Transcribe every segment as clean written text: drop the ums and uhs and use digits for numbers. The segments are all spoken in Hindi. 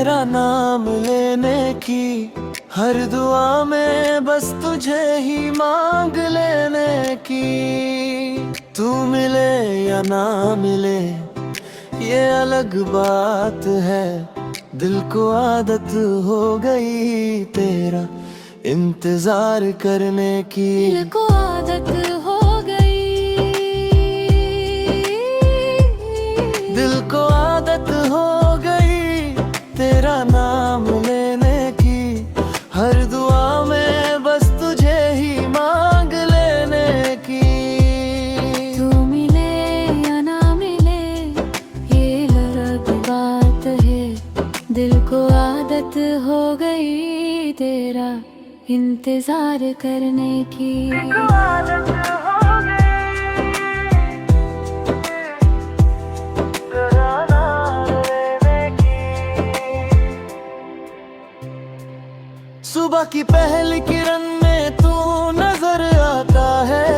तेरा नाम लेने की, हर दुआ में बस तुझे ही मांग लेने की। तू मिले या ना मिले ये अलग बात है, दिल को आदत हो गई तेरा इंतजार करने की। दिल को आदत हो गई, दिल को आदत हो गई तेरा नाम लेने की, हर दुआ में बस तुझे ही मांग लेने की। तू मिले या ना मिले ये अलग बात है, दिल को आदत हो गई तेरा इंतजार करने की। सुबह की पहली किरण में तू नजर आता है,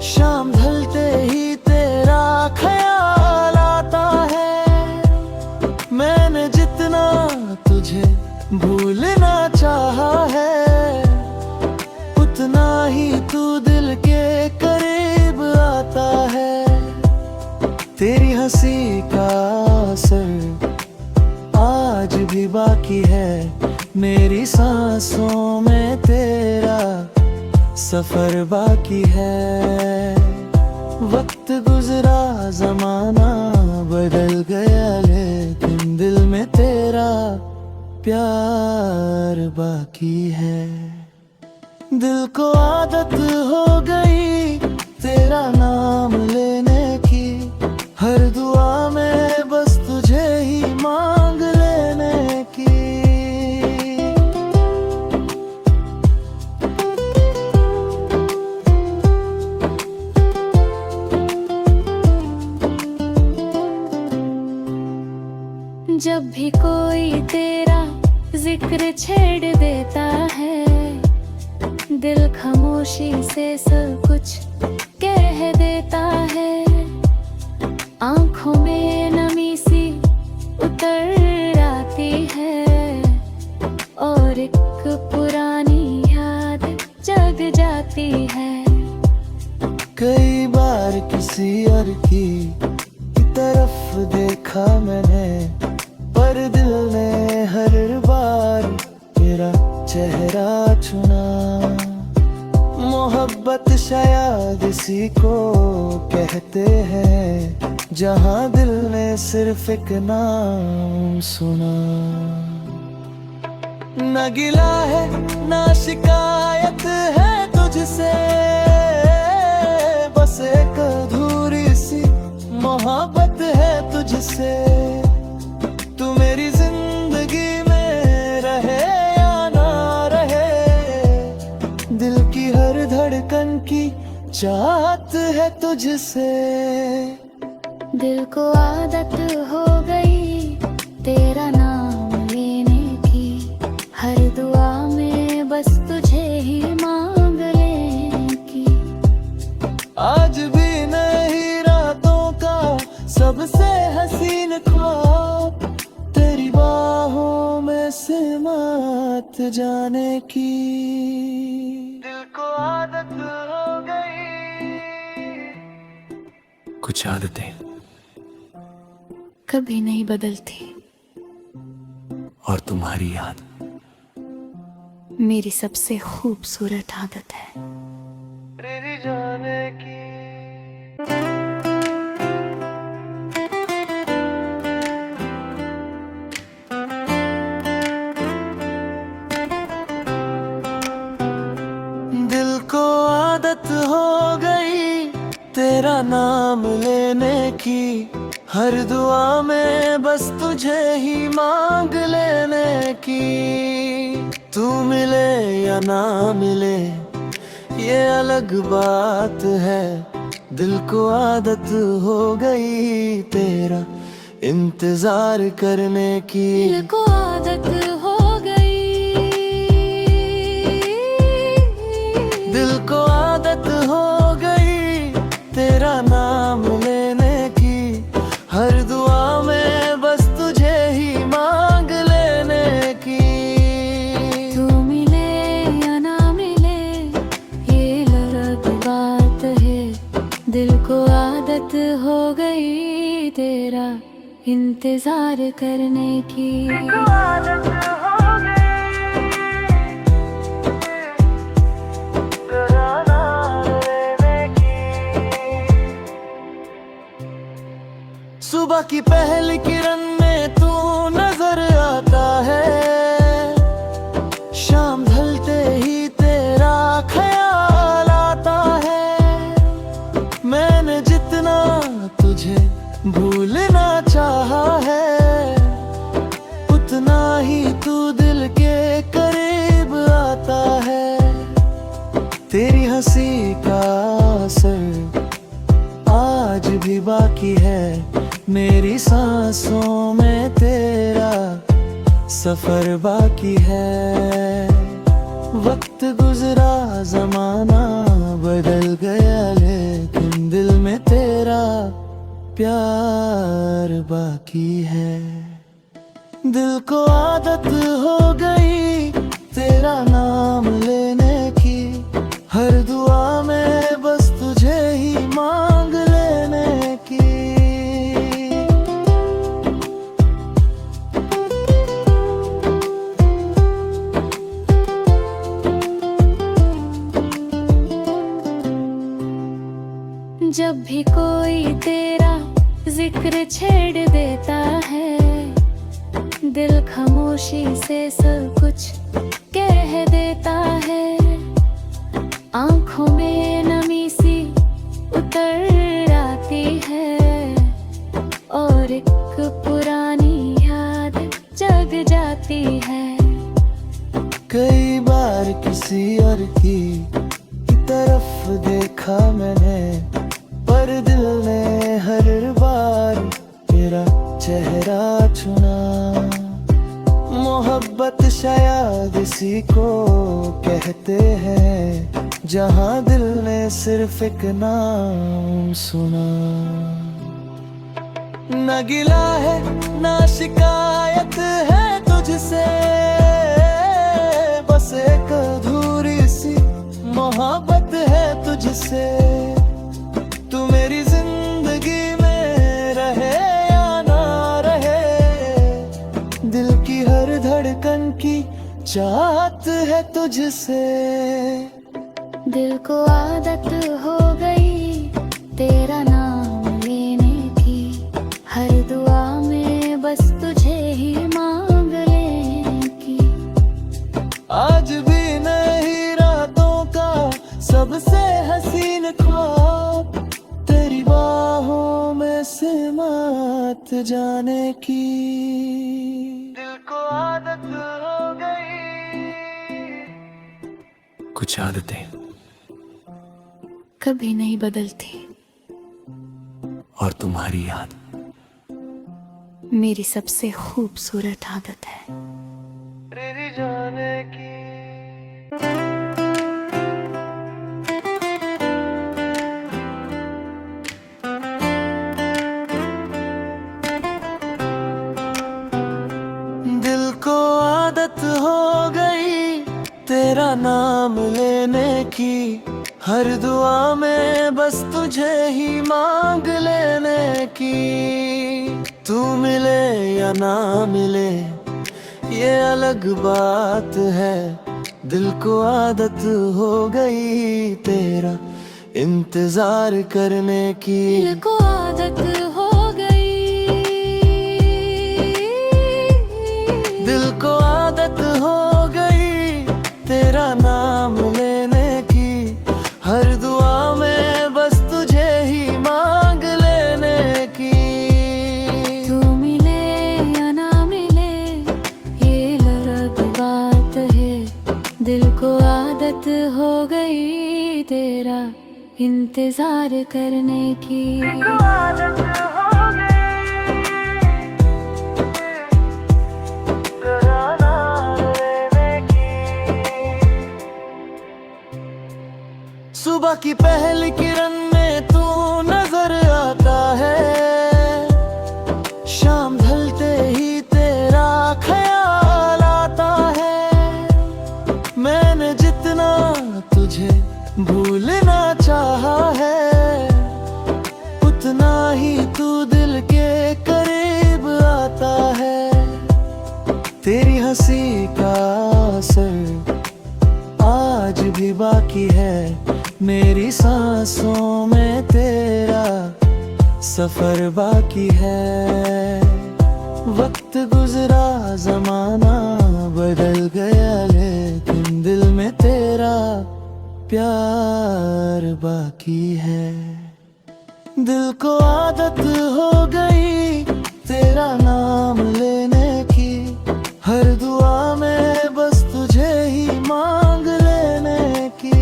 शाम ढलते ही तेरा ख्याल आता है। मैंने जितना तुझे भूलना चाहा है, उतना ही तू दिल के करीब आता है। तेरी हंसी का असर आज भी बाकी है, मेरी सांसों में तेरा सफर बाकी है। वक्त गुजरा जमाना बदल गया, लेकिन दिल में तेरा प्यार बाकी है। दिल को आदत हो गई तेरा नाम लेने की, हर दुआ में बस तुझे ही मांग लेने की। जब भी कोई तेरा जिक्र छेड़ देता है, दिल खामोशी से सब कुछ कह देता है। आंखों में नमी सी उतर आती है और एक पुरानी याद जग जाती है। कई बार किसी और की तरफ देखा मैंने, पर दिल ने हर बार तेरा चेहरा चुना। मोहब्बत शायद इसी को कहते हैं, जहां दिल ने सिर्फ एक नाम सुना। न गिला है ना शिकायत है तुझसे, बस एक अधूरी सी मोहब्बत है तुझसे। तू मेरी जिंदगी में रहे या ना रहे, दिल की हर धड़कन की चाहत है तुझसे। दिल को आदत हो गई तेरा नाम लेने की, हर दुआ में बस तुझे ही मांग लेने की। आज भी नहीं रातों का सबसे हसीन ख्वाब, तेरी बाहों में सिमट जाने की। दिल को आदत हो गई। कुछ आदतें कभी नहीं बदलती, और तुम्हारी याद मेरी सबसे खूबसूरत आदत है। तेरी जाने की। दिल को आदत हो गई तेरा नाम लेने की, हर दुआ में बस तुझे ही मांग लेने की। तू मिले या ना मिले ये अलग बात है, दिल को आदत हो गई तेरा इंतजार करने की। दिल को आदत हो गई, दिल को आदत हो गई तेरा नाम लेने की, हर दुआ में बस तुझे ही इंतजार करने की। आदत हो गई तेरा नाम लेने की। सुबह की पहली किरण में तू नजर आता है, शाम ढलते ही तेरा ख्याल आता है। मैंने जितना तुझे भूलना चाहा है, उतना ही तू दिल के करीब आता है। तेरी हंसी का असर आज भी बाकी है, मेरी सांसों में तेरा सफर बाकी है। वक्त गुजरा जमाना बदल गया, लेकिन दिल में तेरा प्यार बाकी है। दिल को आदत हो गई तेरा नाम लेने की, हर दुआ में बस तुझे ही मांग लेने की। जब भी कोई तेरा जिक्र छेड़ देता है, दिल खामोशी से सब कुछ कह देता है। आंखों में नमी सी उतर आती है, और एक पुरानी याद जग जाती है। कई बार किसी और की तरफ देखा मैंने, पर दिल ने हर बार तेरा चेहरा चुना। मोहब्बत शायद इसी को कहते हैं, जहां दिल ने सिर्फ एक नाम सुना। न गिला है ना शिकायत है तुझसे, बस एक अधूरी सी मोहब्बत है तुझसे। तू मेरी जिंदगी में रहे या ना रहे, दिल की हर धड़कन की चाहत है तुझसे। दिल को आदत हो गई तेरा नाम लेने की, हर दुआ में बस तुझे ही मांग लेने की। आज भी नहीं रातों का सबसे हसीन ख्वाब, तेरी बाहों में सिमट जाने की। दिल को आदत हो गई। कुछ आदतें कभी नहीं बदलती, और तुम्हारी याद मेरी सबसे खूबसूरत आदत है। तेरी जाने की। दिल को आदत हो गई तेरा नाम लेने की, हर दुआ में बस तुझे ही मांग लेने की। तू मिले या ना मिले ये अलग बात है, दिल को आदत हो गई तेरा इंतजार करने की। दिल को आदत हो गई, दिल को आदत हो गई तेरा नाम लेने की, हर दुआ में बस तुझे ही मांग लेने की। तू मिले या ना मिले ये अलग बात है, दिल को आदत हो गई तेरा इंतजार करने की। आदत हो गई तेरा नाम लेने की। सुबह की पहली किरण में तू नजर आता है, शाम ढलते ही तेरा ख्याल आता है। मैंने जितना तुझे भूलना चाहा है, उतना ही तू दिल के करीब तेरी हंसी का असर आज भी बाकी है, मेरी सांसों में तेरा सफर बाकी है। वक्त गुजरा जमाना बदल गया, लेकिन दिल में तेरा प्यार बाकी है। दिल को आदत हो गई तेरा नाम लेने की, हर दुआ में बस तुझे ही मांग लेने की।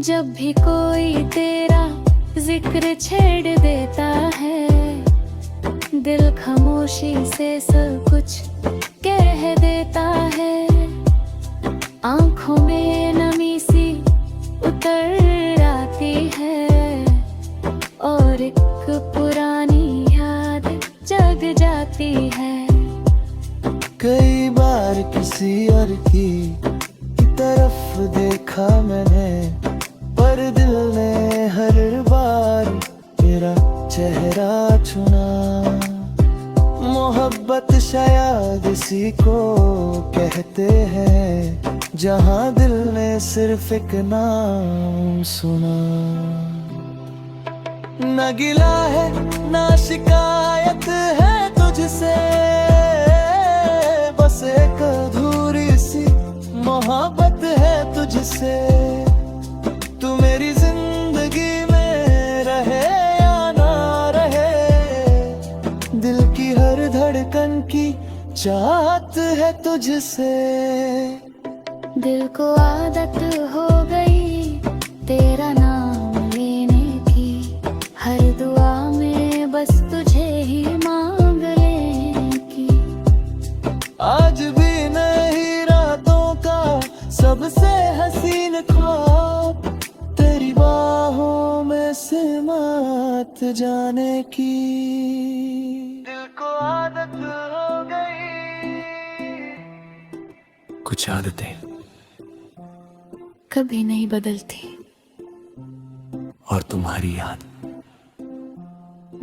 जब भी कोई तेरा जिक्र छेड़ देता है, दिल खामोशी से सब कुछ कह देता है। आंखों में नमी सी उतर आती है और एक पुरानी याद जग जाती है। कई बार किसी और की तरफ देखा मैंने, पर दिल ने हर बार तेरा चेहरा चुना। मोहब्बत शायद इसी को कहते हैं, जहां दिल ने सिर्फ एक नाम सुना। न गिला है ना शिकायत है तुझसे, बस एक अधूरी सी मोहब्बत है तुझसे। तू मेरी जिंदगी में रहे या ना रहे, दिल की हर धड़कन की चाहत है तुझसे। दिल को आदत हो गई तेरा नाम लेने की, हर दुआ में बस तुझे ही मांग लेने की। आज भी नहीं रातों का सबसे हसीन ख्वाब, तेरी बाहों में सिमट जाने की। दिल को आदत हो गई कुछ आदतें कभी नहीं बदलती, और तुम्हारी याद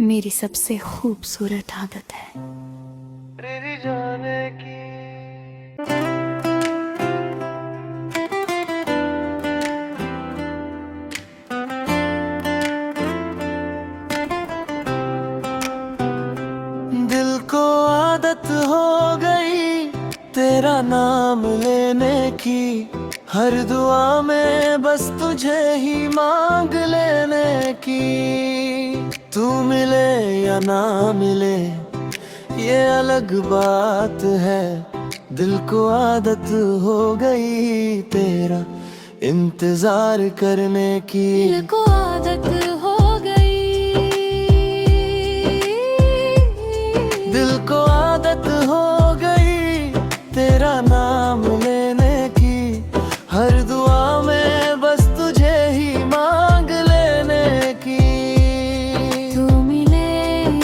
मेरी सबसे खूबसूरत आदत है। तेरी जाने की। दिल को आदत हो गई तेरा नाम लेने की, हर दुआ में बस तुझे ही मांग लेने की। तू मिले या ना मिले ये अलग बात है, दिल को आदत हो गई तेरा इंतजार करने की। दिल को आदत हो गई, दिल को आदत हो गई तेरा नाम लेने की, हर दुआ में बस तुझे ही मांग लेने की। तू मिले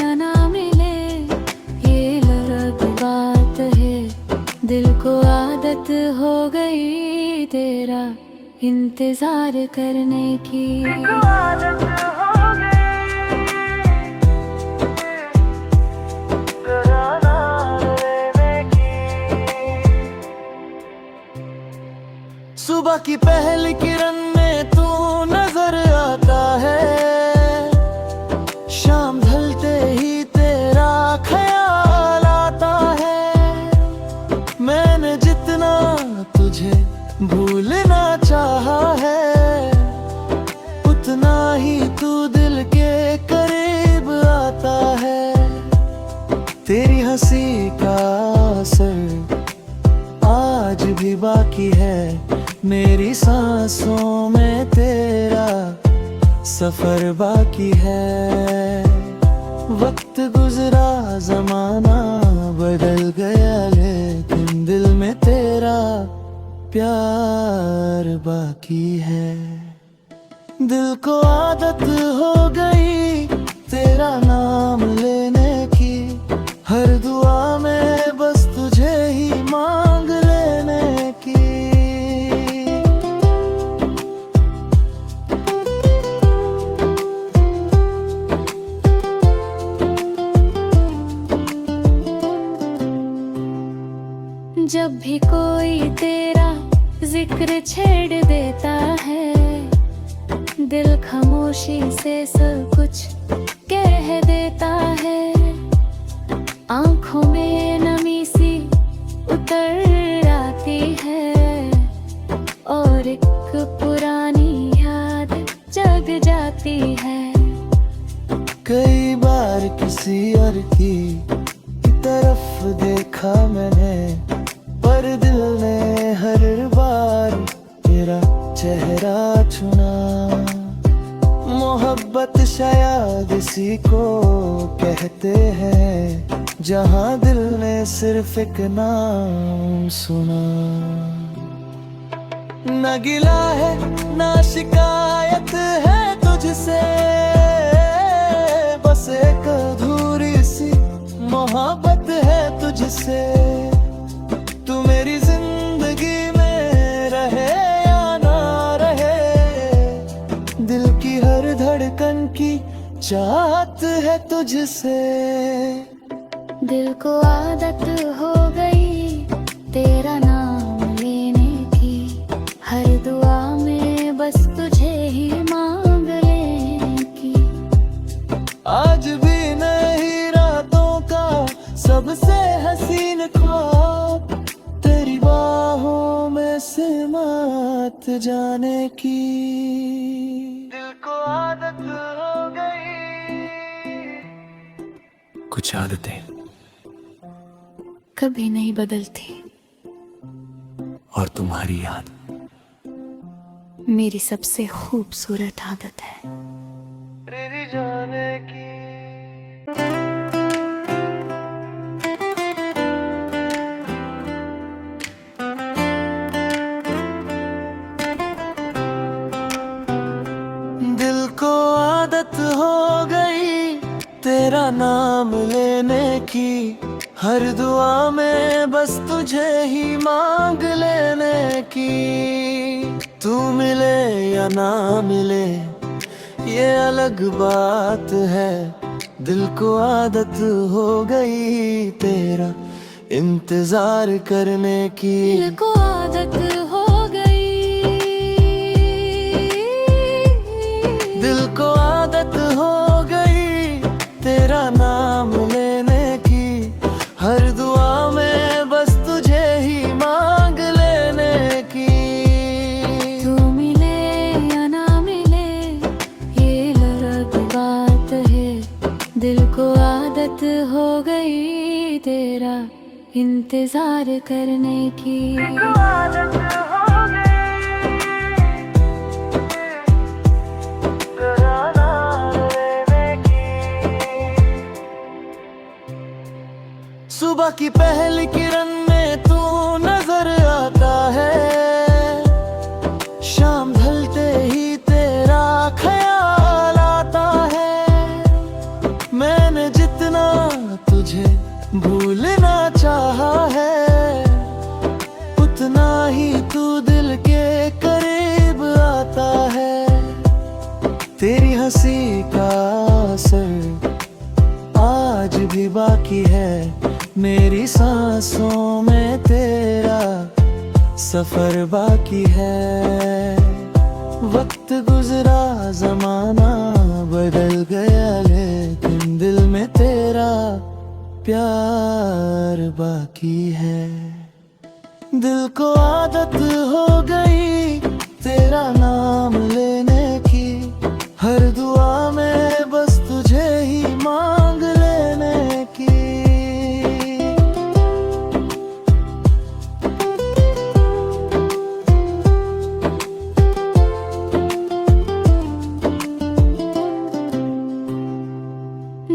या ना मिले ये अलग बात है, दिल को आदत हो गई तेरा इंतजार करने की। आदत हो गई तेरा नाम लेने की। सुबह की पहली किरण में तू नजर आता है, शाम ढलते ही तेरा ख्याल आता है। मैंने जितना तुझे भूलना चाहा है, उतना ही तू दिल के करीब आता है। तेरी हंसी का असर आज भी बाकी है, मेरी सांसों में तेरा सफर बाकी है। वक्त गुजरा जमाना बदल गया, लेकिन दिल में तेरा प्यार बाकी है। दिल को आदत हो गई तेरा नाम लेने की, हर दुआ में बस तुझे ही मांग लेने की। जब भी कोई तेरा जिक्र छेड़ देता है, दिल खामोशी से सब कुछ कह देता है। आंखों में नमी सी उतर आती है और एक पुरानी याद जग जाती है। कई बार किसी और की तरफ देखा मैंने, पर दिल ने हर बार तेरा चेहरा चुना। मोहब्बत शायद इसी को कहते हैं, जहां दिल ने सिर्फ एक नाम सुना। न गिला है न शिकायत है तुझसे, बस एक अधूरी सी मोहब्बत है तुझसे। तू मेरी जिंदगी में रहे या ना रहे, दिल की हर धड़कन की चाहत है तुझसे। दिल को आदत हो गई तेरा नाम लेने की, हर दुआ में बस तुझे ही मांग लेने की। आज भी नहीं रातों का सबसे हसीन ख्वाब, तेरी बाहों में सिमट जाने की। दिल को आदत हो गई। कुछ आदतें कभी नहीं बदलती, और तुम्हारी याद मेरी सबसे खूबसूरत आदत है। तेरी जाने की। दिल को आदत हो गई तेरा नाम लेने की, हर दुआ में बस तुझे ही मांग लेने की। तू मिले या ना मिले ये अलग बात है, दिल को आदत हो गई तेरा इंतजार करने की। दिल को आदत हो गई, दिल को आदत हो गई तेरा नाम लेने की, हर दुआ में बस तुझे ही मांग लेने की। तू मिले या ना मिले ये अलग बात है, दिल को आदत हो गई तेरा इंतजार करने की। आदत हो गई तेरा नाम लेने की। सुबह की पहली किरण में तू नजर आता है, शाम ढलते ही तेरा ख्याल आता है। मैंने जितना तुझे भूलना चाहा है, उतना ही तू दिल के करीब आता है। तेरी हंसी का असर आज भी बाकी है, मेरी सांसों में तेरा सफर बाकी है। वक्त गुजरा जमाना बदल गया, लेकिन दिल में तेरा प्यार बाकी है। दिल को आदत हो गई तेरा नाम लेने की, हर दुआ में बस तुझे ही मांग लेने की।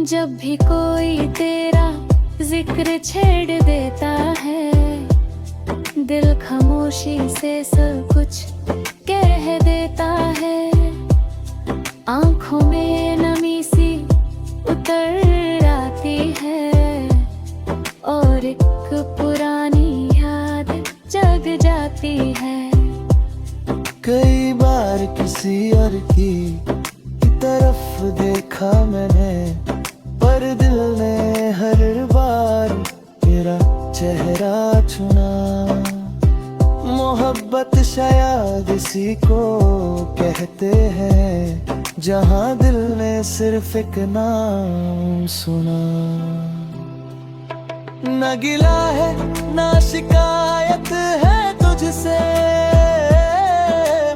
जब भी कोई तेरा जिक्र छेड़ देता है, दिल खामोशी से सब कुछ कह देता है। आंखों में नमी सी उतर आती है और एक पुरानी याद जग जाती है। कई बार किसी और की तरफ देखा मैंने, पर दिल ने हर बार तेरा चेहरा चुना। मोहब्बत शायद इसी को कहते हैं, जहां दिल ने सिर्फ एक नाम सुना। न गिला है ना शिकायत है तुझसे,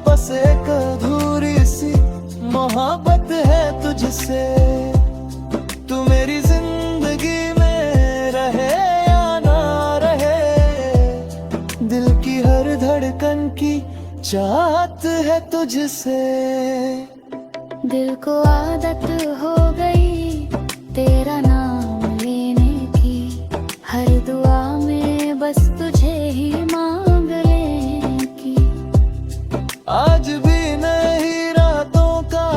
बस एक अधूरी सी मोहब्बत है तुझसे। तू मेरी जिंदगी में रहे या ना रहे, दिल की हर धड़कन की चाहत है तुझसे। दिल को आदत हो गई तेरा नाम लेने की, हर दुआ में बस तुझे ही मांग लेने की। आज भी नहीं रातों का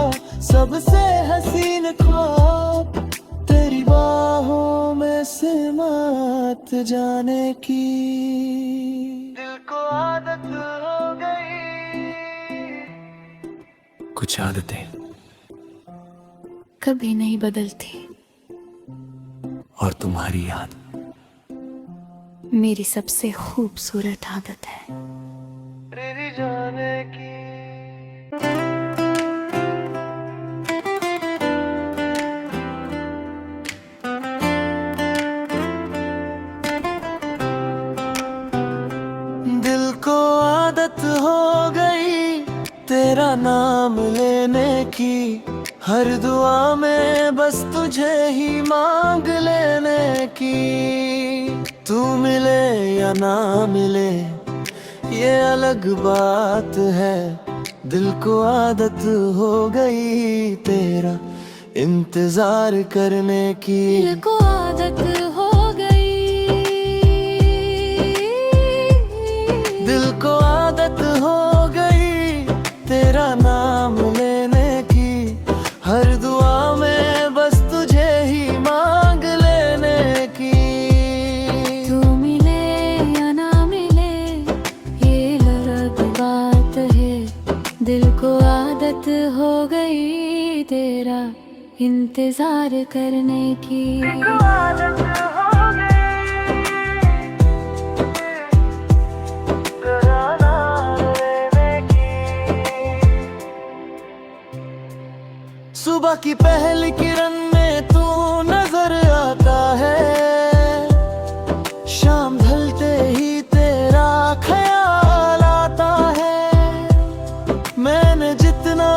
सबसे हसीन ख्वाब, तेरी बाहों में सिमट जाने की। दिल को आदत हो गई। कुछ आदतें कभी नहीं बदलती, और तुम्हारी याद मेरी सबसे खूबसूरत आदत है। तेरी जाने की। दिल को आदत हो गई तेरा नाम लेने की, हर दुआ में बस तुझे ही मांग लेने की। तू मिले या ना मिले ये अलग बात है, दिल को आदत हो गई तेरा इंतजार करने की। दिल को आदत हो गई, दिल को आदत हो गई तेरा नाम लेने की, हर दुआ में बस तुझे ही मांग लेने की। तू मिले या ना मिले ये अलग बात है, दिल को आदत हो गई तेरा इंतजार करने की। आदत हो गई तेरा नाम लेने की। सुबह की पहली किरण में तू नजर आता है, शाम ढलते ही तेरा ख्याल आता है। मैंने जितना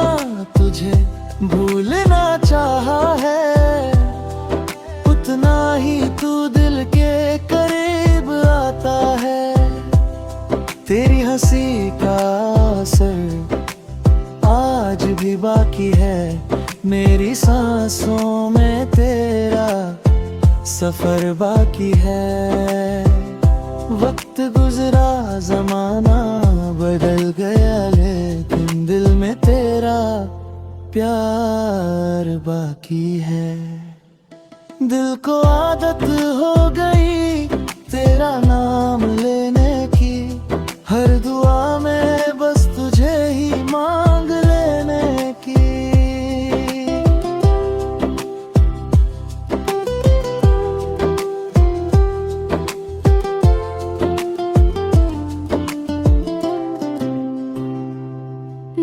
तुझे भूलना चाहा है, उतना ही तू दिल के करीब आता है। तेरी हंसी का असर आज भी बाकी है, मेरी सांसों में तेरा सफर बाकी है। वक्त गुजरा जमाना बदल गया, लेकिन दिल में तेरा प्यार बाकी है। दिल को आदत हो गई तेरा नाम लेने की, हर दुआ में बस तुझे ही मांग लेने की।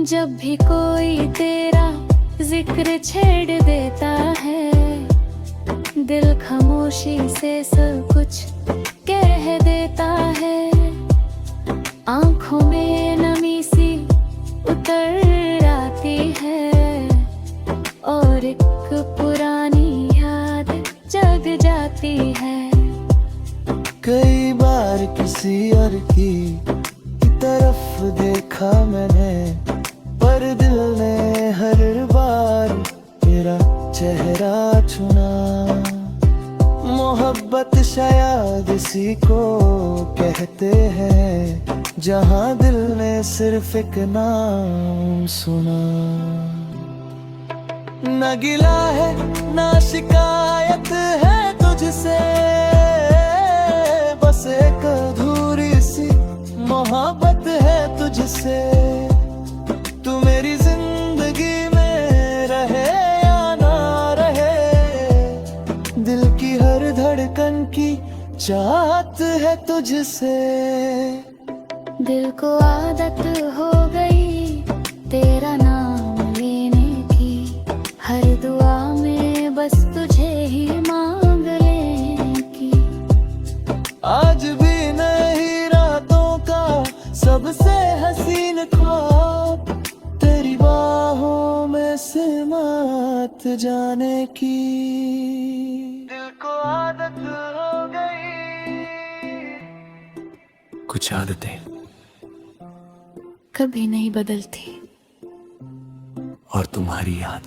जब भी कोई तेरा जिक्र छेड़ देता है, दिल खामोशी से सब कुछ कह देता है। आंखों में नमी सी उतर आती है, और एक पुरानी याद जग जाती है। कई बार किसी और की तरफ देखा मैंने, पर दिल ने हर बार तेरा चेहरा चुना। मोहब्बत शायद इसी को कहते हैं, जहां दिल ने सिर्फ एक नाम सुना। न गिला है ना शिकायत है तुझसे, बस एक अधूरी सी मोहब्बत है तुझसे। तू मेरी जिंदगी में रहे या ना रहे, दिल की हर धड़कन की चाहत है तुझसे। दिल को आदत हो गई तेरा नाम लेने की, हर दुआ में बस तुझे ही मांग लेने की। आज भी नहीं रातों का सबसे हसीन ख्वाब, तेरी बाहों में सिमट जाने की। दिल को आदत हो गई। कुछ आदतें कभी नहीं बदलती, और तुम्हारी याद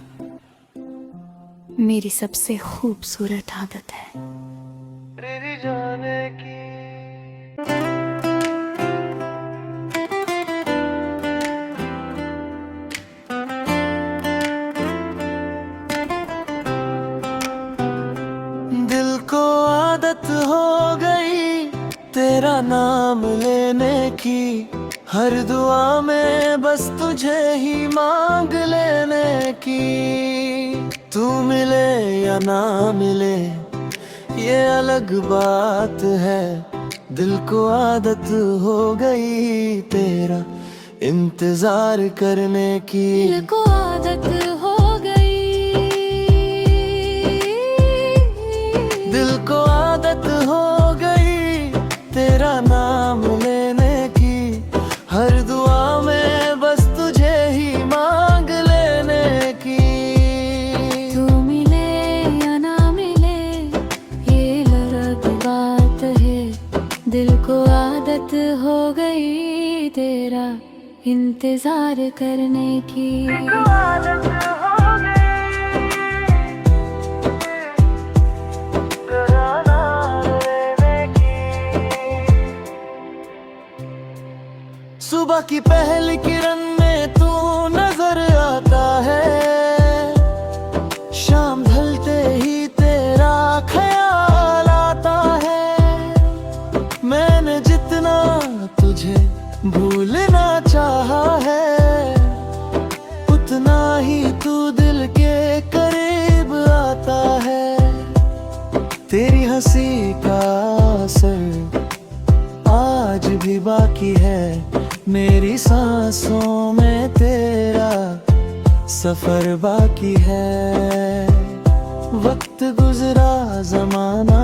मेरी सबसे खूबसूरत आदत है। तेरी जाने की। दिल को आदत हो गई तेरा नाम लेने की, हर दुआ में बस तुझे ही मांग लेने की। तू मिले या ना मिले ये अलग बात है, दिल को आदत हो गई तेरा इंतजार करने की। दिल को आदत हो गई, दिल को आदत हो गई तेरा नाम लेने की, हर दुआ में बस तुझे ही मांग लेने की। तू मिले या ना मिले ये अलग बात है, दिल को आदत हो गई तेरा इंतजार करने की। आदत हो गई तेरा नाम लेने की। सुबह की पहली किरण में तू नजर आता है, शाम ढलते ही तेरा ख्याल आता है। मैंने जितना तुझे भूलना चाहा है, उतना ही तू दिल के करीब आता है। तेरी हंसी का असर आज भी बाकी है, मेरी सांसों में तेरा सफर बाकी है। वक्त गुजरा जमाना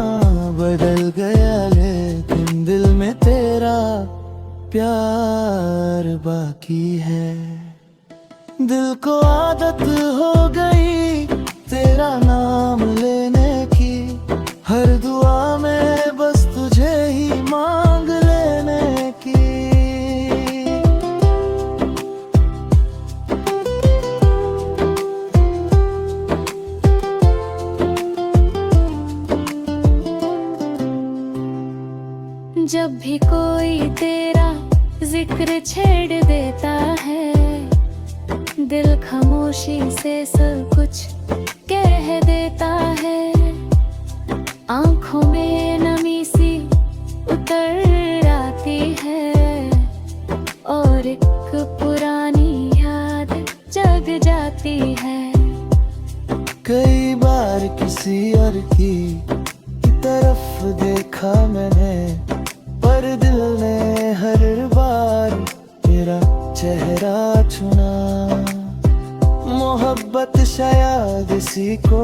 बदल गया, लेकिन दिल में तेरा प्यार बाकी है। दिल को आदत हो गई तेरा नाम लेने की, हर दुआ में बस तुझे ही मांग लेने की। जब भी कोई तेरा जिक्र छेड़ देता है, दिल खामोशी से सब कुछ कह देता है। आंखों में नमी सी उतर आती है, और एक पुरानी याद जग जाती है। कई बार किसी और की तरफ देखा मैंने, पर दिल ने हर बार तेरा चेहरा चुना। मोहब्बत शायद इसी को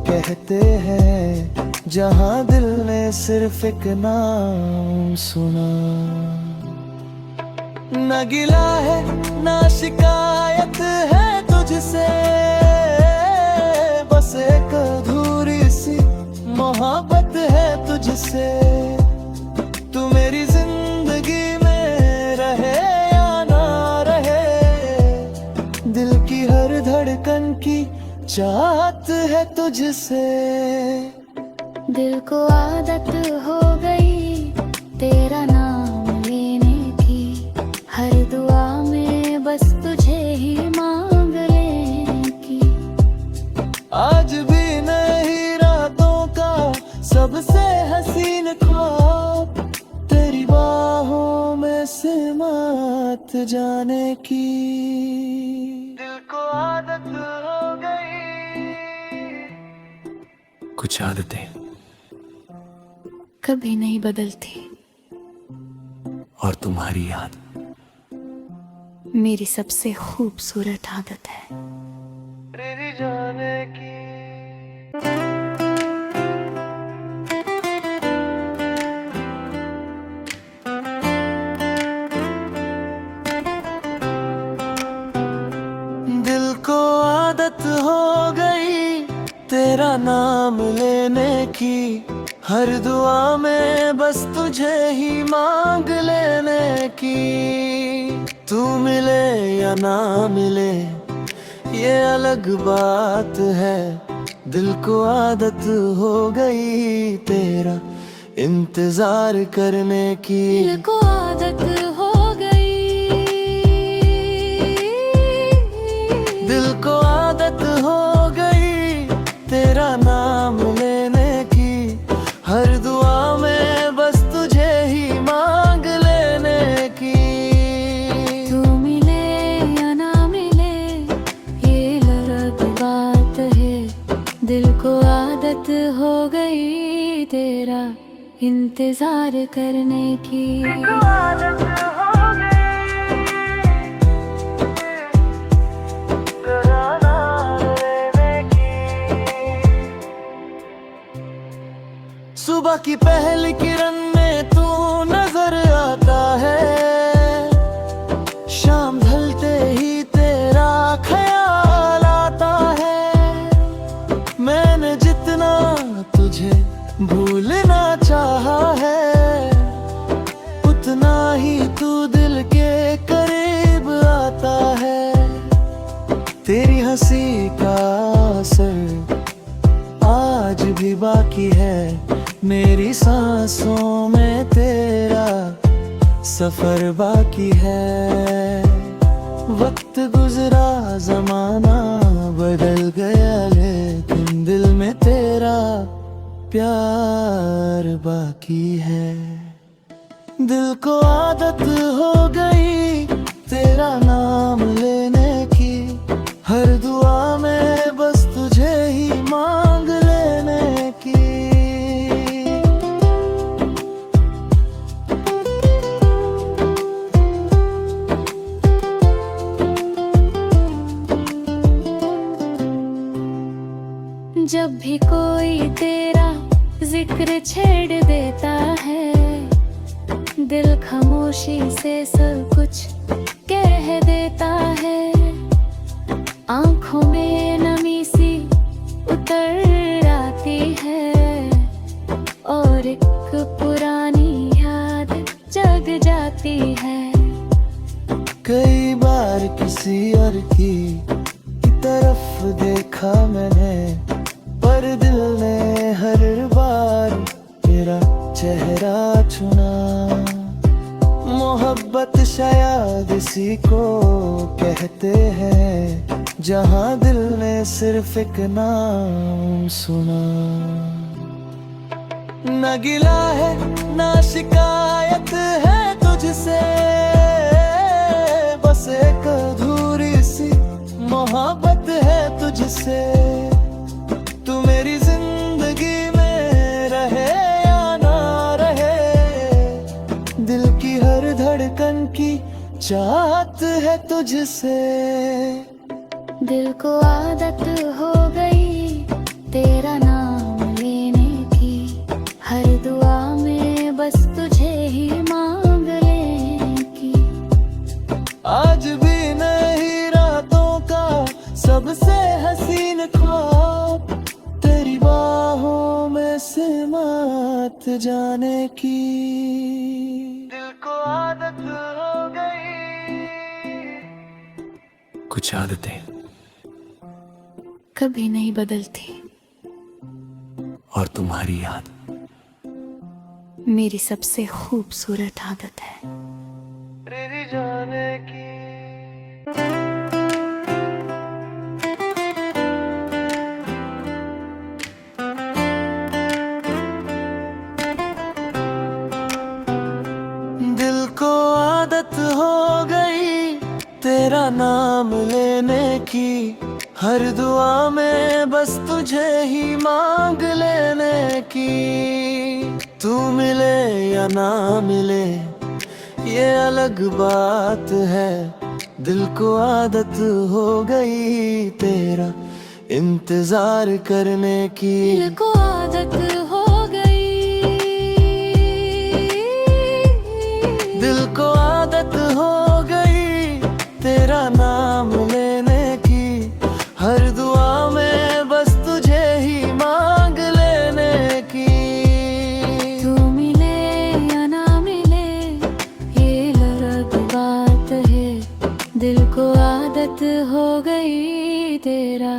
कहते हैं, जहां दिल ने सिर्फ एक नाम सुना। न गिला है ना शिकायत है तुझसे, बस एक अधूरी सी मोहब्बत है तुझसे। तू मेरी जिंदगी में रहे या ना रहे, दिल की हर धड़कन की चाहत है तुझसे। दिल को आदत हो गई तेरा नाम लेने की, हर दुआ में बस तुझे ही मांग लेने की। आज भी नहीं रातों का सबसे हसीन ख्वाब, तेरी बाहों में सिमट जाने की। दिल को आदत हो गई। कुछ आदतें कभी नहीं बदलती, और तुम्हारी याद मेरी सबसे खूबसूरत आदत है। तेरी जाने की दिल को आदत हो गई तेरा नाम लेने की, हर दुआ में बस तुझे ही मांग लेने की। तू मिले या ना मिले ये अलग बात है, दिल को आदत हो गई तेरा इंतजार करने की। दिल को आदत हो गई, दिल को आदत हो गई तेरा नाम लेने की, हर दुआ में बस तुझे ही मांग लेने की। तू मिले या ना मिले ये अलग बात है, दिल को आदत हो गई तेरा इंतजार करने की। आदत हो गई तेरा नाम लेने की। सुबह की पहली किरण में तू नजर आता है, शाम ढलते ही तेरा ख्याल आता है। मैंने जितना तुझे भूलना चाहा है, उतना ही तू दिल के करीब आता है। तेरी हंसी का असर आज भी बाकी है, मेरी सांसों में तेरा सफर बाकी है। वक्त गुजरा जमाना बदल गया, लेकिन दिल में तेरा प्यार बाकी है। दिल को आदत हो गई तेरा नाम लेने की, हर दुआ में बस तुझे ही मांग लेने की। जब भी कोई तेरा जिक्र छेड़ देता है, दिल खामोशी से सब कुछ कह देता है। आंखों में नमी सी उतर आती है और एक पुरानी याद जग जाती है। कई बार किसी और की तरफ देखा मैंने, पर दिल ने हर बार तेरा चेहरा चुना। मोहब्बत शायद इसी को कहते हैं, जहां दिल ने सिर्फ एक नाम सुना। न गिला है ना शिकायत है तुझसे, बस एक अधूरी सी मोहब्बत है तुझसे। तू मेरी जिंदगी में रहे या ना रहे, दिल की हर धड़कन की चाहत है तुझसे। दिल को आदत हो गई तेरा नाम लेने की, हर दुआ में बस तुझे ही मांग लेने की। आज भी नहीं रातों का सबसे हसीन ख्वाब, तेरी बाहों में सिमट जाने की। दिल को आदत हो गई। कुछ आदतें कभी नहीं बदलती, और तुम्हारी याद मेरी सबसे खूबसूरत आदत है। तेरी जाने की दिल को आदत हो गई तेरा नाम लेने की, हर दुआ में बस तुझे ही मांग लेने की। तू मिले या ना मिले ये अलग बात है, दिल को आदत हो गई तेरा इंतजार करने की। दिल को आदत हो गई, दिल को आदत हो गई तेरा नाम लेने की। हर दुआ में बस तुझे ही मांग लेने की। तू मिले या ना मिले ये अलग बात है, दिल को आदत हो गई तेरा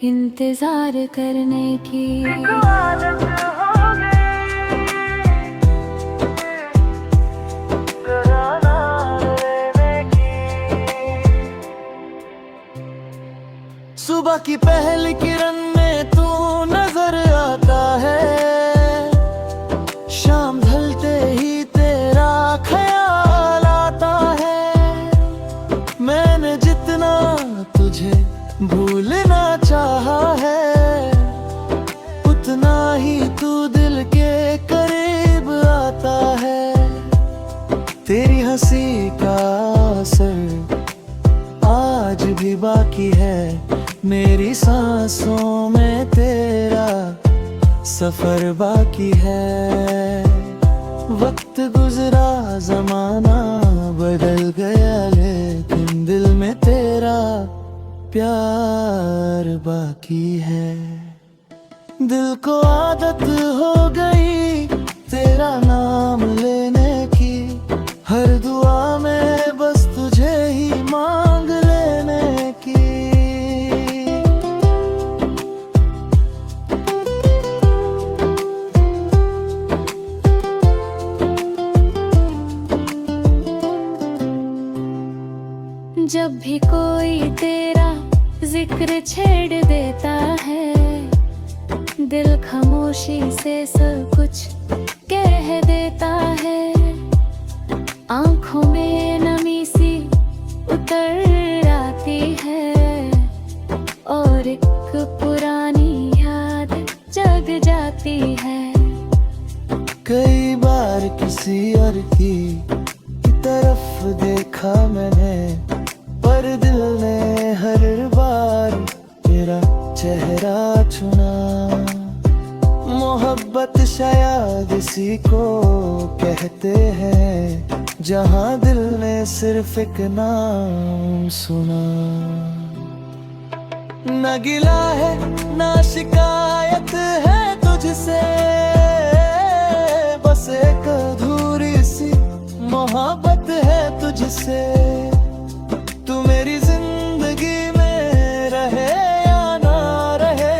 इंतजार करने की। सुबह की पहली किरण में तू नजर आता है, शाम ढलते ही तेरा ख्याल आता है। मैंने जितना तुझे भूलना चाहा है, उतना ही तू दिल के करीब आता है। तेरी हंसी का असर आज भी बाकी है, मेरी सांसों में तेरा सफर बाकी है। वक्त गुजरा जमाना बदल गया, लेकिन दिल में तेरा प्यार बाकी है। दिल को आदत हो गई तेरा नाम लेने की। हर दुआ में बस तुझे ही मांग लेने की। जब भी कोई तेरा जिक्र छेड़ देता है, दिल खामोशी से सब कुछ कह देता है। आंखों में नमी सी उतर आती है और एक पुरानी याद जग जाती है। कई बार किसी और की तरफ देखा मैंने, पर दिल ने हर बार तेरा चेहरा चुना। मोहब्बत शायद इसी को कहते हैं, जहां दिल ने सिर्फ एक नाम सुना। न गिला है ना शिकायत है तुझसे, बस एक अधूरी सी मोहब्बत है तुझसे। तू मेरी जिंदगी में रहे या ना रहे,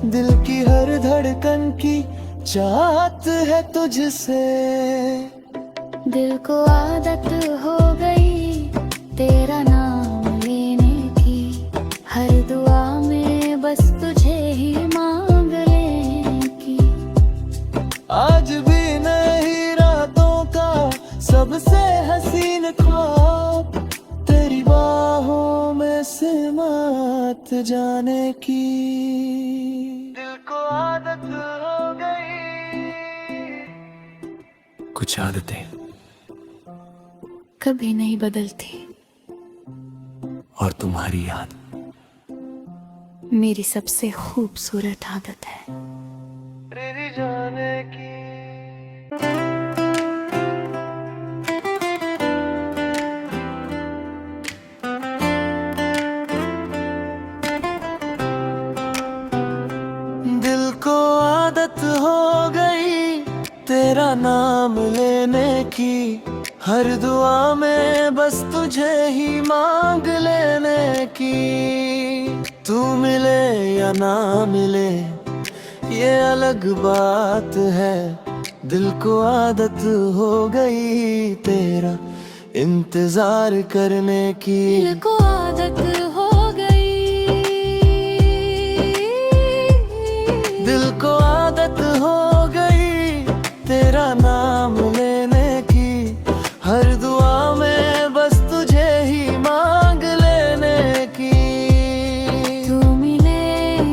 दिल की हर धड़कन की चाहत है तुझसे। दिल को आदत हो गई तेरा नाम लेने की। हर दुआ में बस तुझे ही मांग लेने की। आज भी नहीं रातों का सबसे हसीन ख्वाब, तेरी बाहों में सिमट जाने की। दिल को आदत हो गई। कुछ आदतें कभी नहीं बदलती, और तुम्हारी याद मेरी सबसे खूबसूरत आदत है। तेरी जाने की। दिल को आदत हो गई तेरा नाम लेने की। हर दुआ में बस तुझे ही मांग लेने की। तू मिले या ना मिले ये अलग बात है, दिल को आदत हो गई तेरा इंतजार करने की। दिल को आदत हो गई, दिल को आदत हो गई तेरा नाम लेने की। हर दुआ में बस तुझे ही मांग लेने की। तू मिले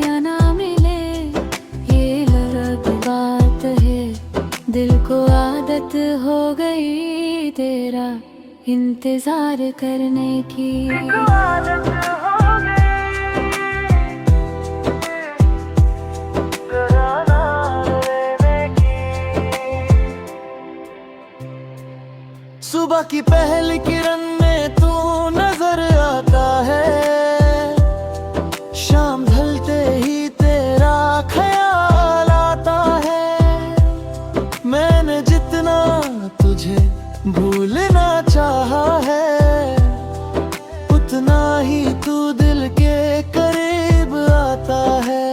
या ना मिले ये अलग बात है, दिल को आदत हो गई तेरा इंतजार करने की। सुबह की पहली किरण में तू नजर आता है, शाम ढलते ही तेरा ख्याल आता है। मैंने जितना तुझे भूलना चाहा है, उतना ही तू दिल के करीब आता है।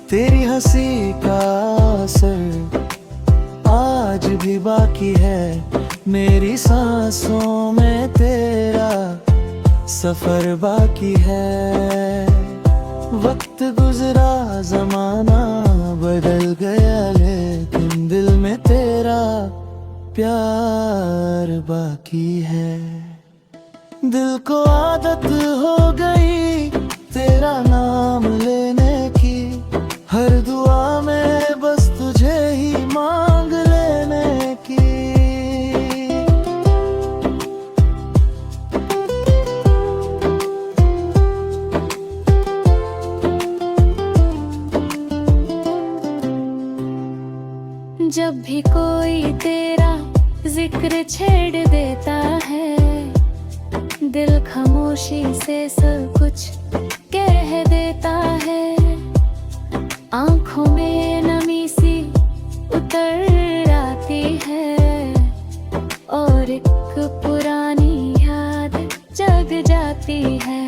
तेरी हंसी का असर आज भी बाकी है, मेरी सांसों में तेरा सफर बाकी है। वक्त गुजरा जमाना बदल गया, लेकिन दिल में तेरा प्यार बाकी है। दिल को आदत हो गई तेरा नाम लेने की, हर दुआ में बस तुझे ही मांग लेने की। जब भी कोई तेरा जिक्र छेड़ देता है, दिल खामोशी से सब कुछ कह देता है। आंखों में नमी सी उतर आती है, और एक पुरानी याद जग जाती है।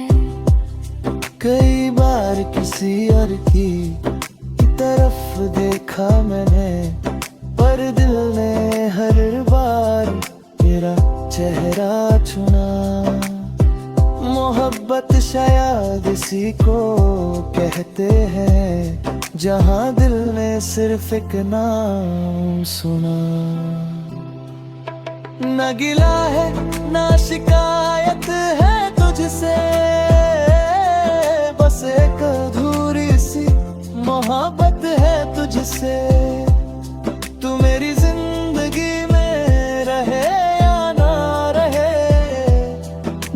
कई बार किसी और की तरफ देखा मैंने, पर दिल ने हर बार तेरा चेहरा चुना। मोहब्बत शायद इसी को कहते हैं, जहां दिल ने सिर्फ एक नाम सुना। न गिला है ना शिकायत है तुझसे, बस एक अधूरी सी मोहब्बत है तुझसे। तू मेरी जिंदगी में रहे या ना रहे,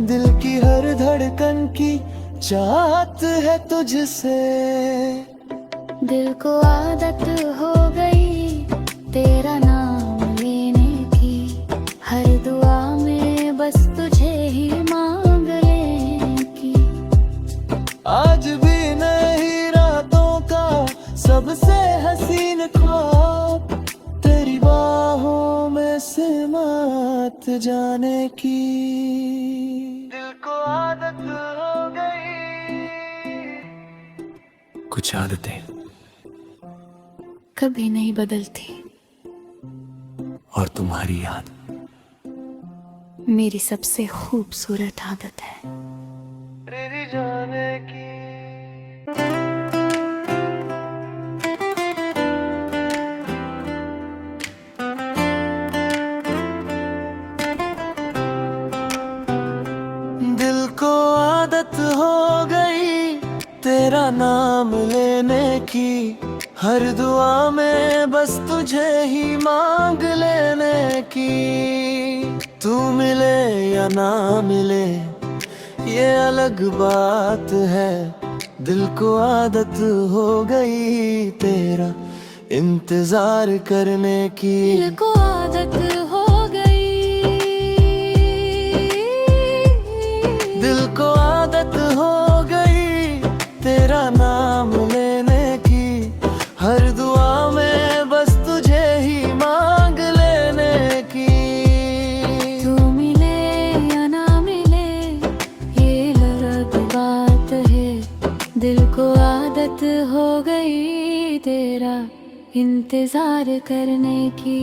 दिल की हर धड़कन की चाहत है तुझसे। दिल को आदत हो गई तेरा नाम लेने की, हर दुआ में बस तुझे ही मांग लेने की। आज भी नहीं रातों का सबसे हसीन ख्वाब, तेरी बाहों में सिमट जाने की। दिल को आदत हो गई। कुछ आदतें कभी नहीं बदलती, और तुम्हारी याद मेरी सबसे खूबसूरत आदत है। तेरी जाने की। दिल को आदत हो गई तेरा नाम लेने की, हर दुआ में बस तुझे ही मांग लेने की। तू मिले या ना मिले ये अलग बात है, दिल को आदत हो गई तेरा इंतजार करने की। दिल को आदत हो गई, दिल को आदत हो गई तेरा नाम लेने की, हर दुआ में बस तुझे ही मांग लेने की। तू मिले या ना मिले ये अलग बात है, दिल को आदत हो गई तेरा इंतजार करने की।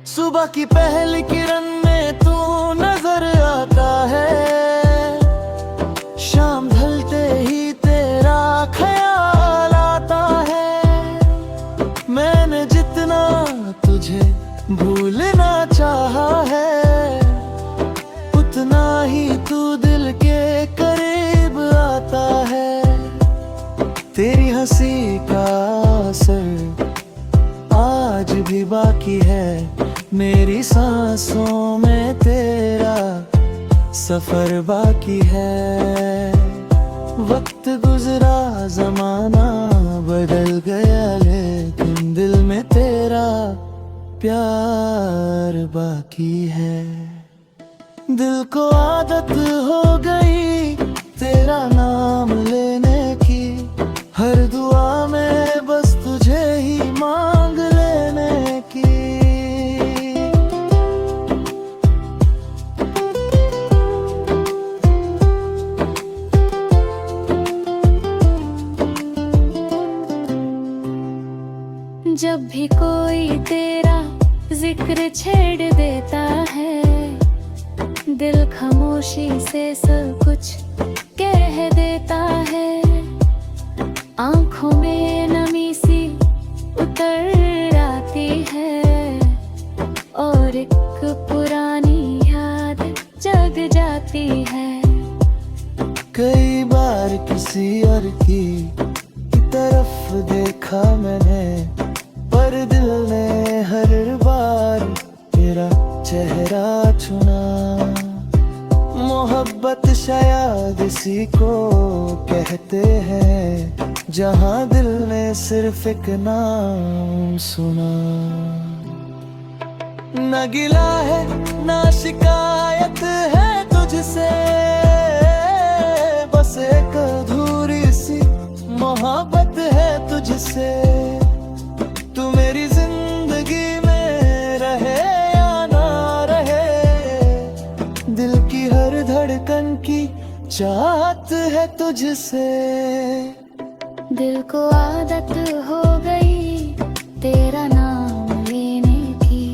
सुबह की पहली किरण में तू नजर आता है, शाम ढलते ही तेरा ख्याल आता है। मैंने जितना तुझे भूलना चाहा है, उतना ही तू दिल के तेरी हंसी का असर आज भी बाकी है, मेरी सांसों में तेरा सफर बाकी है। वक्त गुजरा जमाना बदल गया, लेकिन दिल में तेरा प्यार बाकी है। दिल को आदत हो गई तेरा नाम लेने की, हर दुआ में बस तुझे ही मांग लेने की। जब भी कोई तेरा जिक्र छेड़ देता है, दिल खामोशी से सब कुछ कह देता है। आंखों में नमी सी उतर आती है और एक पुरानी याद जग जाती है। कई बार किसी और की तरफ देखा मैंने, पर दिल ने हर बार तेरा चेहरा चुना। मोहब्बत शायद इसी को कहते हैं, जहां दिल ने सिर्फ एक नाम सुना। न गिला है न शिकायत है तुझसे, बस एक अधूरी सी मोहब्बत है तुझसे। तू मेरी जिंदगी में रहे या ना रहे, दिल की हर धड़कन की चाहत है तुझसे। दिल को आदत हो गई तेरा नाम लेने की,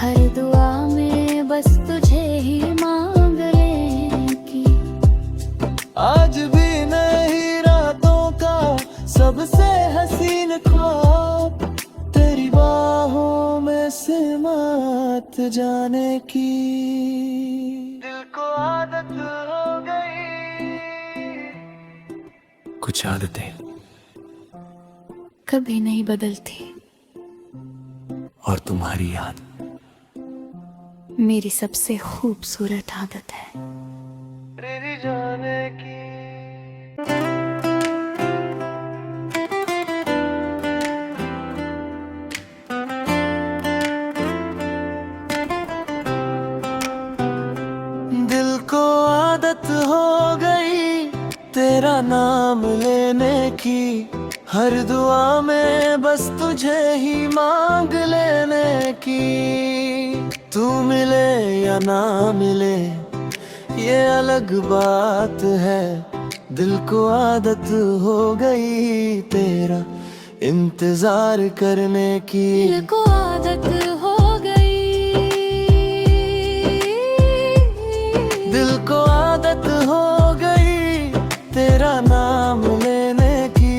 हर दुआ में बस तुझे ही मांग लेने की। आज भी नहीं रातों का सबसे हसीन ख्वाब, तेरी बाहों में सिमट जाने की। दिल को आदत हो गई। कुछ आदतें कभी नहीं बदलती, और तुम्हारी याद मेरी सबसे खूबसूरत आदत है। तेरी जाने की। दिल को आदत हो गई तेरा नाम लेने की, हर दुआ में बस तुझे ही मांग लेने की। तू मिले या ना मिले ये अलग बात है, दिल को आदत हो गई तेरा इंतजार करने की। दिल को आदत हो गई, दिल को आदत हो गई तेरा नाम लेने की,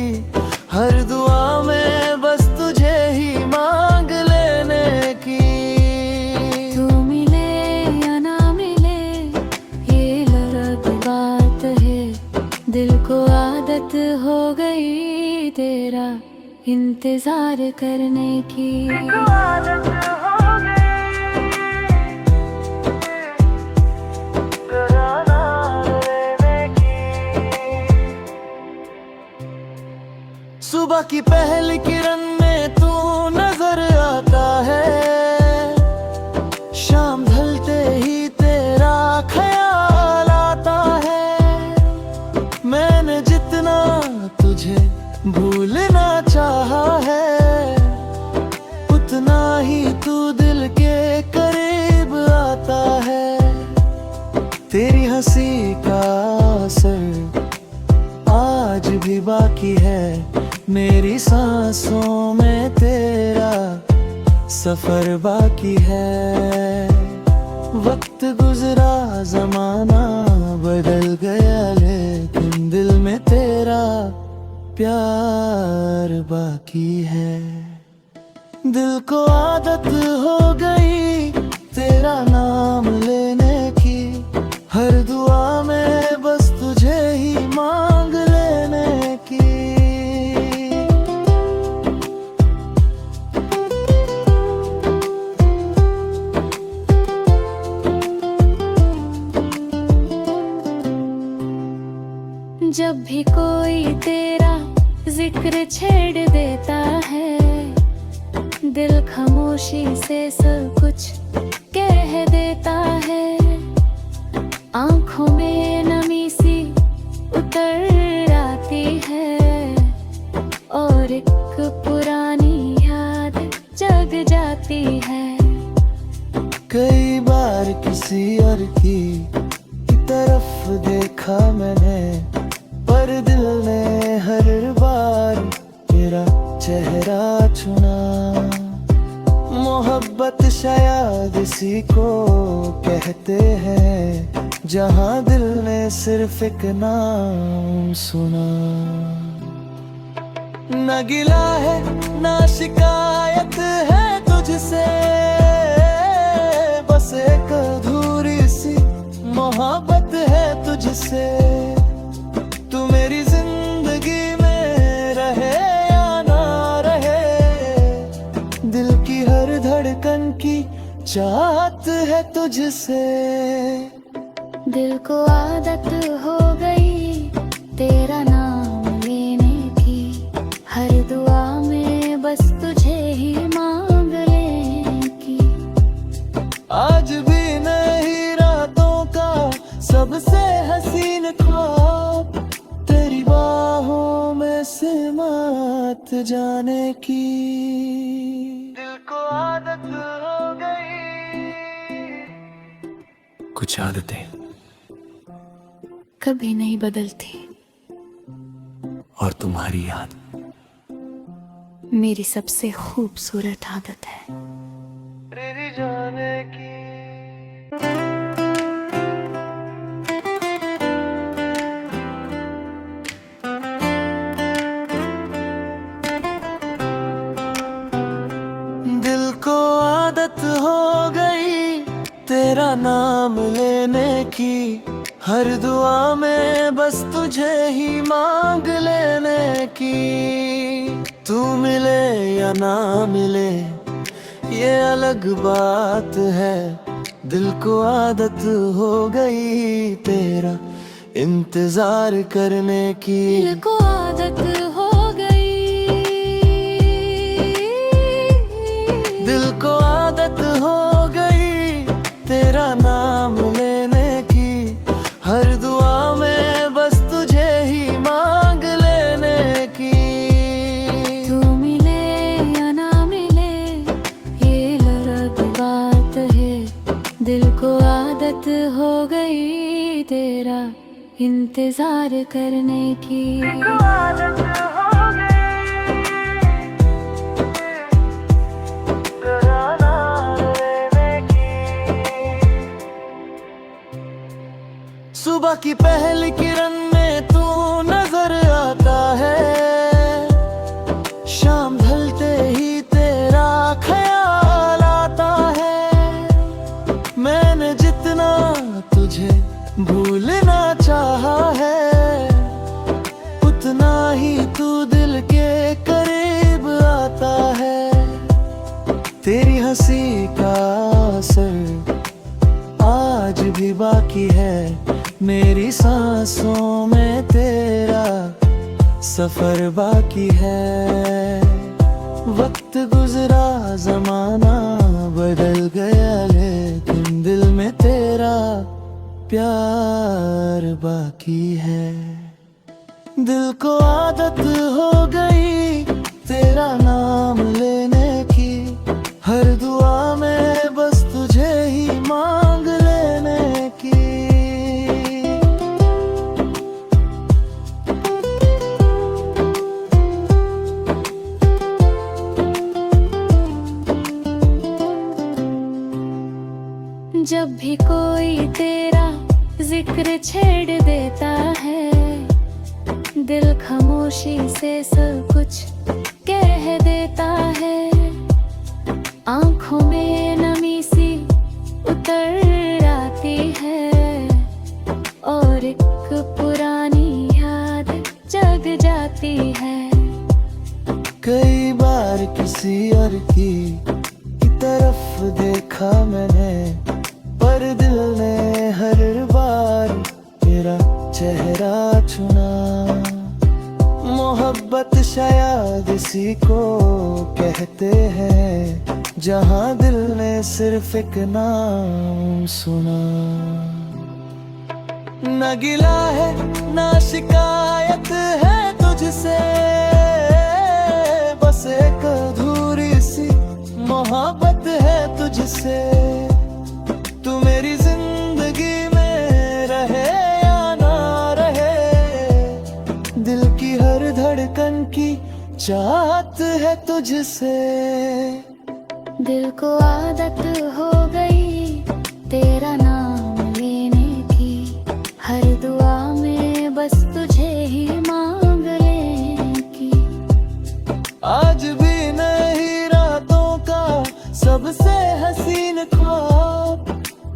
हर दुआ में बस तुझे ही मांग लेने की। तू मिले या ना मिले ये अलग बात है, दिल को आदत हो गई तेरा इंतजार करने की। सुबह की पहली किरण में तू नजर आता है, शाम ढलते ही तेरा ख्याल आता है। मैंने जितना तुझे भूलना चाहा है, उतना ही तू दिल के करीब आता है। तेरी हंसी का असर आज भी बाकी है, मेरी सांसों में तेरा सफर बाकी है। वक्त गुजरा जमाना बदल गया, लेकिन दिल में तेरा प्यार बाकी है। दिल को आदत हो गई तेरा नाम लेने की, हर दुआ में बस तुझे ही मांग लेने की। जब भी कोई तेरा जिक्र छेड़ देता है, दिल खामोशी से सब कुछ कह देता है। आंखों में नमी सी उतर आती है और एक पुरानी याद जग जाती है। कई बार किसी और की तरफ देखा मैंने, पर दिल ने हर बार तेरा चेहरा चुना। मोहब्बत शायद इसी को कहते हैं, जहां दिल ने सिर्फ एक नाम सुना। न गिला है ना शिकायत है तुझसे, बस एक अधूरी सी मोहब्बत है तुझसे। तू मेरी जिंदगी में रहे या ना रहे, दिल की हर धड़कन की चाहत है तुझसे। दिल को आदत हो गई तेरा नाम लेने की, हर दुआ में बस तुझे ही मांग लेने की। आज भी नहीं रातों का सबसे हसीन ख्वाब, तेरी बाहों में सिमट जाने की। दिल को आदत हो गई। कुछ आदतें कभी नहीं बदलती, और तुम्हारी याद मेरी सबसे खूबसूरत आदत है। तेरी जाने की। दिल को आदत हो गई तेरा नाम लेने की, हर दुआ में बस तुझे ही मांग लेने की। तू मिले या ना मिले ये अलग बात है, दिल को आदत हो गई तेरा इंतजार करने की। दिल को आदत हो गई, दिल को आदत हो गई तेरा नाम लेने की, हर दुआ में बस तुझे ही मांग लेने की। तू मिले या ना मिले ये अलग बात है, दिल को आदत हो गई तेरा इंतजार करने की। आदत हो गई तेरा नाम लेने की। सुबह की पहली किरण में तू नजर आता है, शाम ढलते ही तेरा ख्याल आता है। मैंने जितना तुझे भूलना चाहा है, उतना ही तू दिल के करीब आता है। तेरी हंसी का असर आज भी बाकी है, मेरी सांसों में तेरा सफर बाकी है। वक्त गुजरा जमाना बदल गया, लेकिन दिल में तेरा प्यार बाकी है। दिल को आदत हो गई तेरा नाम लेने की, हर दुआ में बस तुझे ही मांग लेने की। जब भी कोई तेरा जिक्र छेड़ देता है, दिल खामोशी से सब कुछ कह देता है। आंखों में नमी सी उतर आती है और एक पुरानी याद जग जाती है। कई बार किसी और की तरफ देखा मैंने, पर दिल ने हर बार तेरा चेहरा चुना। मोहब्बत शायद इसी को कहते हैं जहां दिल ने सिर्फ एक नाम सुना। न गिला है ना शिकायत है तुझसे, बस एक अधूरी सी मोहब्बत है तुझसे। तू मेरी जिंदगी में रहे या ना रहे, दिल की हर धड़कन की चाहत है तुझसे। दिल को आदत हो गई तेरा नाम लेने की, हर दुआ में बस तुझे ही मांग लेने की। आज भी नहीं रातों का सबसे हसीन ख्वाब,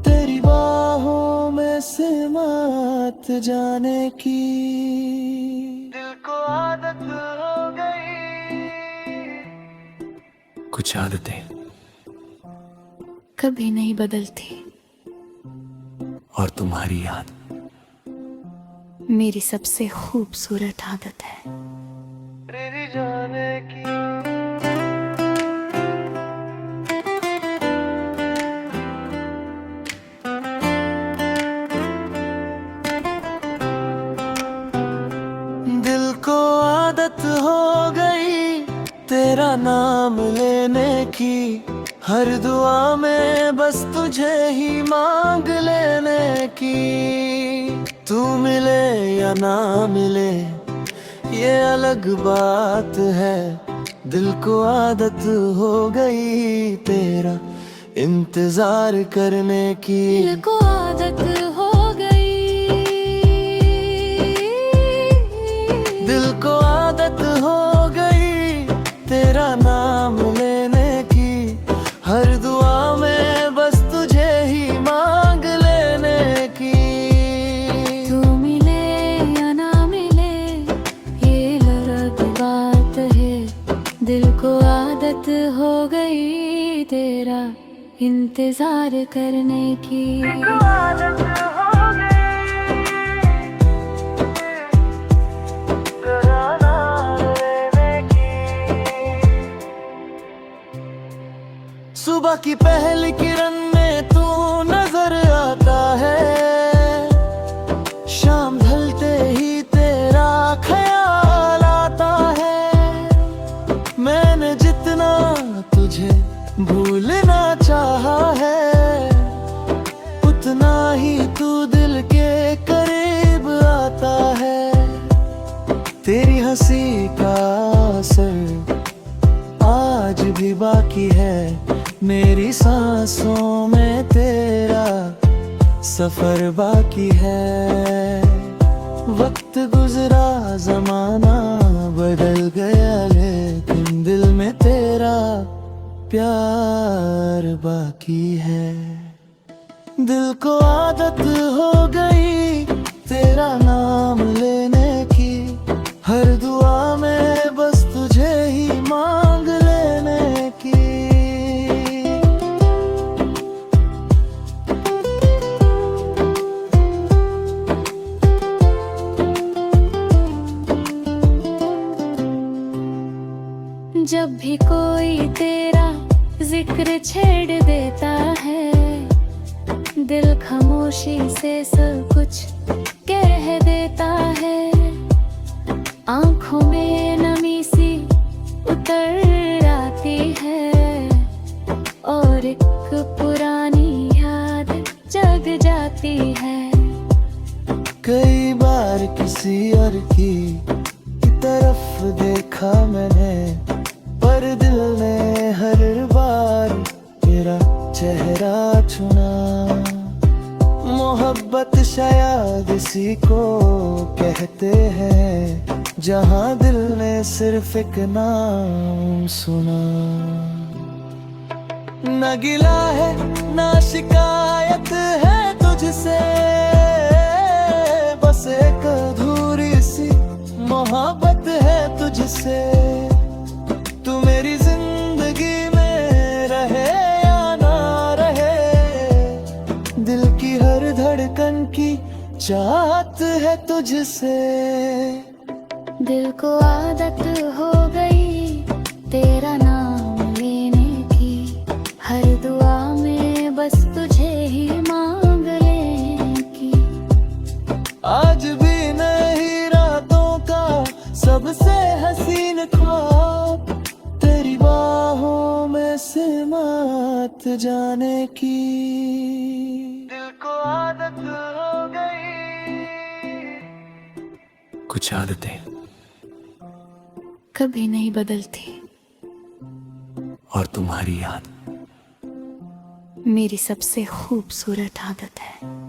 तेरी बाहों में सिमट जाने की। दिल को आदत हो गई। कुछ आदतें कभी नहीं बदलती, और तुम्हारी याद मेरी सबसे खूबसूरत आदत है। तेरी जाने की। दिल को आदत हो गई तेरा नाम लेने की, हर दुआ में बस तुझे ही मांग लेने की। तू मिले या ना मिले ये अलग बात है, दिल को आदत हो गई तेरा इंतजार करने की। दिल को आदत हो गई, दिल को आदत हो गई तेरा नाम लेने की, हर दुआ में बस तुझे ही मांग लेने की। तू मिले या ना मिले ये अलग बात है, दिल को आदत हो गई तेरा इंतजार करने की। आदत हो गई तेरा नाम लेने की। सुबह की पहली किरण में तू नजर आता है, शाम ढलते ही तेरा ख्याल आता है। मैंने जितना तुझे भूलना चाहा है, उतना ही तू दिल के करीब आता है। तेरी हंसी का असर आज भी बाकी है, मेरी सांसों में तेरा सफर बाकी है। वक्त गुजरा जमाना बदल गया, लेकिन दिल में तेरा प्यार बाकी है। दिल को आदत हो गई तेरा नाम लेने की, हर दुआ में बस तुझे ही मांग लेने की। जब भी कोई तेरा जिक्र छेड़ देता है, दिल खामोशी से सब कुछ कह देता है। आंखों में नमी सी उतर आती है, और एक पुरानी याद जग जाती है। कई बार किसी और की तरफ देखा मैंने, पर दिल ने हर बार तेरा चेहरा चुना। मोहब्बत शायद इसी को कहते हैं जहां दिल ने सिर्फ एक नाम सुना। न गिला है ना शिकायत है तुझसे, बस एक अधूरी सी मोहब्बत है तुझसे। तू मेरी जिंदगी में रहे या ना रहे, दिल की हर धड़कन की चाहत मोहब्बत है तुझसे। दिल को आदत हो गई तेरा नाम लेने की, हर दुआ में बस तुझे ही मांग लेने की। आज भी नहीं रातों का सबसे हसीन ख्वाब, तेरी बाहों में सिमत जाने की। दिल को आदत हो गई। कुछ आदतें कभी नहीं बदलती, और तुम्हारी याद मेरी सबसे खूबसूरत आदत है।